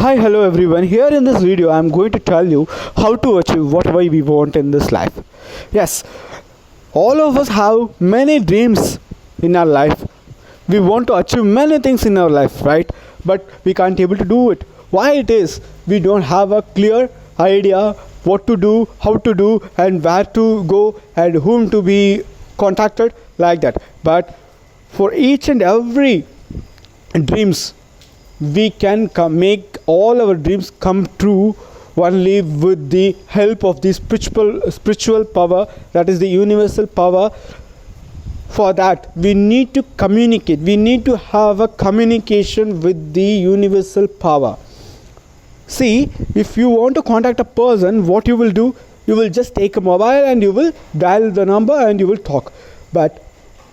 Hi, hello everyone. Here in this video, I am going to tell you how to achieve whatever we want in this life. Yes, all of us have many dreams in our life. We want to achieve many things in our life, right? But we can't able to do it. Why it is? We don't have a clear idea what to do, how to do, and where to go, and whom to be contacted, like that. But for each and every dreams, we can make all our dreams come true only with the help of the spiritual power, that is the universal power. For that we need to communicate, we need to have a communication with the universal power. See, if you want to contact a person, what you will do, you will just take a mobile and you will dial the number and you will talk. But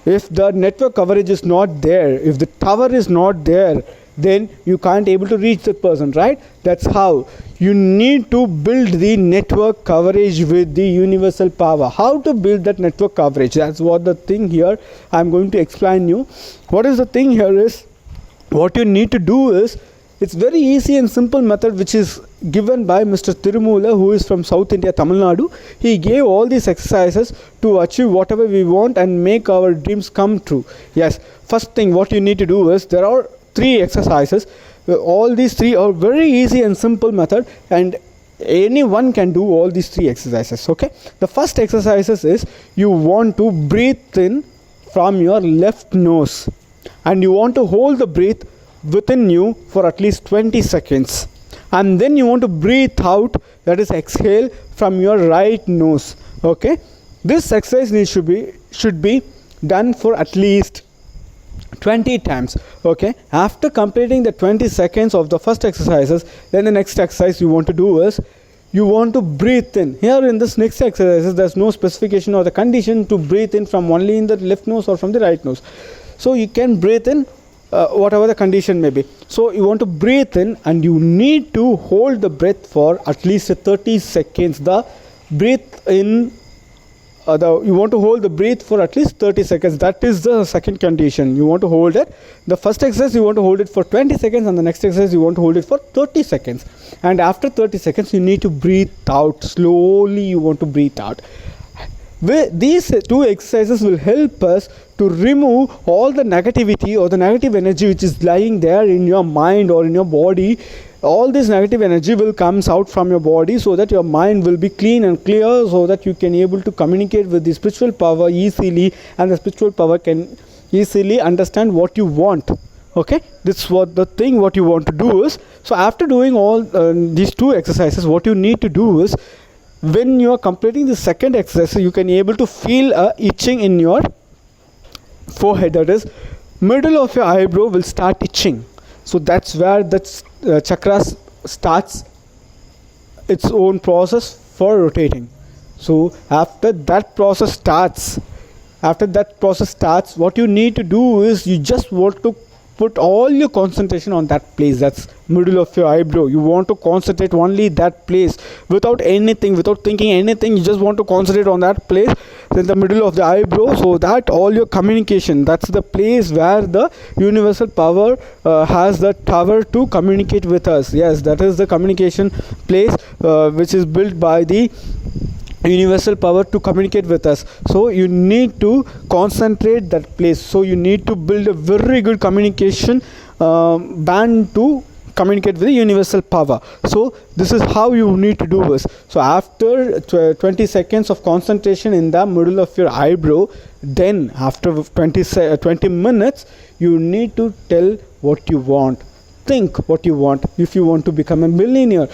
if the network coverage is not there, if the tower is not there, then you can't able to reach the person, right? That's how you need to build the network coverage with the universal power. How to build that network coverage, that's what the thing here I'm going to explain you. What is the thing here is, what you need to do is, it's very easy and simple method which is given by Mr. Tirumoola, who is from South India, Tamil Nadu. He gave all these exercises to achieve whatever we want and make our dreams come true. Yes, first thing what you need to do is, there are 3 exercises. All these 3 are very easy and simple method, and anyone can do all these 3 exercises. Okay, the first exercises is, you want to breathe in from your left nose and you want to hold the breath within you for at least 20 seconds, and then you want to breathe out, that is exhale, from your right nose. Okay, this exercise should be done for at least 20 times. Okay, after completing the 20 seconds of the first exercises, then the next exercise you want to do is, you want to breathe in. Here in this next exercises, there's no specification or the condition to breathe in from only in the left nose or from the right nose. So you can breathe in whatever the condition may be. So you want to breathe in and you need to hold the breath for at least 30 seconds. The breath in you want to hold the breath for at least 30 seconds. That is the second condition. You want to hold it. The first exercise you want to hold it for 20 seconds, and the next exercise you want to hold it for 30 seconds. And after 30 seconds you need to breathe out. Slowly you want to breathe out. These 2 exercises will help us to remove all the negativity or the negative energy which is lying there in your mind or in your body. All this negative energy will comes out from your body, so that your mind will be clean and clear, so that you can able to communicate with the spiritual power easily, and the spiritual power can easily understand what you want. Okay, this is what the thing what you want to do is. So after doing all these 2 exercises, what you need to do is, when you are completing the second exercise, you can able to feel a itching in your forehead, that is middle of your eyebrow will start itching. So that's where the chakras starts its own process for rotating. So after that process starts, what you need to do is, you just want to put all your concentration on that place, that's middle of your eyebrow. You want to concentrate only that place, without anything, without thinking anything. You just want to concentrate on that place in the middle of the eyebrow, so that all your communication, that's the place where the universal power has the tower to communicate with us. Yes, that is the communication place which is built by the universal power to communicate with us. So you need to concentrate that place. So you need to build a very good communication band to communicate with the universal power. So this is how you need to do this. So after 20 seconds of concentration in the middle of your eyebrow, then after 20 minutes you need to tell what you want. Think what you want. If you want to become a millionaire,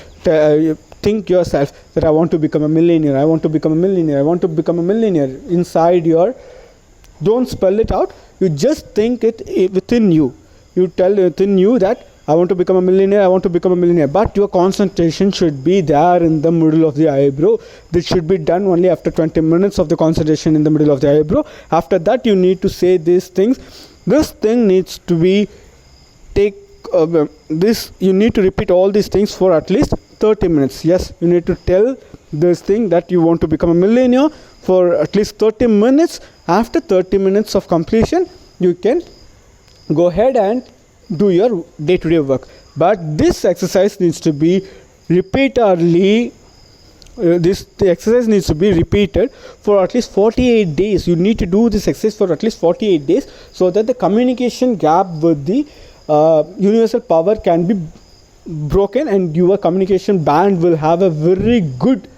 think yourself that I want to become a millionaire, I want to become a millionaire, I want to become a millionaire. Inside your, don't spell it out, you just think it within you. You tell within you that I want to become a millionaire, I want to become a millionaire. But your concentration should be there in the middle of the eyebrow. This should be done only after 20 minutes of the concentration in the middle of the eyebrow. After that you need to say these things. This thing needs to be you need to repeat all these things for at least 30 minutes. Yes, you need to tell this thing that you want to become a millionaire for at least 30 minutes. After 30 minutes of completion, you can go ahead and do your day-to-day work. but this exercise needs to be repeatedly the exercise needs to be repeated for at least 48 days. You need to do this exercise for at least 48 days so that the communication gap with the universal power can be broken, and your communication band will have a very good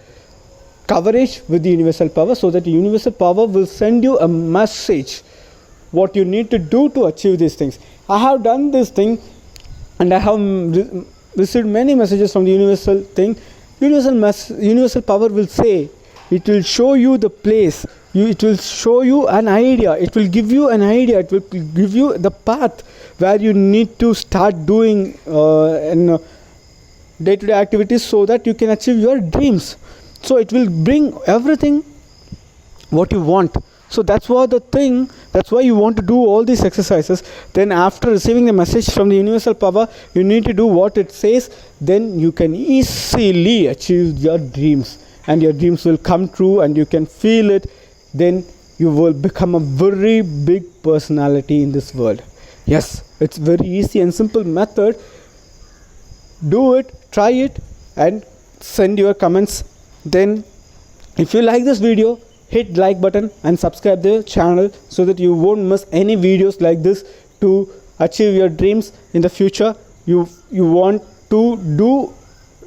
coverage with the universal power, so that the universal power will send you a message what you need to do to achieve these things. I have done this thing, and I have received many messages from the universal thing. Universal power will say, it will show you the place, it will show you an idea, it will give you an idea, it will give you the path where you need to start doing day-to-day activities so that you can achieve your dreams. So it will bring everything what you want. So that's why you want to do all these exercises. Then after receiving the message from the universal power, you need to do what it says. Then you can easily achieve your dreams, and your dreams will come true, and you can feel it. Then you will become a very big personality in this world. Yes, it's very easy and simple method. Do it, try it, and send your comments. Then if you like this video, hit like button and subscribe the channel so that you won't miss any videos like this to achieve your dreams in the future. You want to do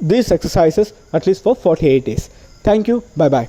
these exercises at least for 48 days. Thank you. Bye bye.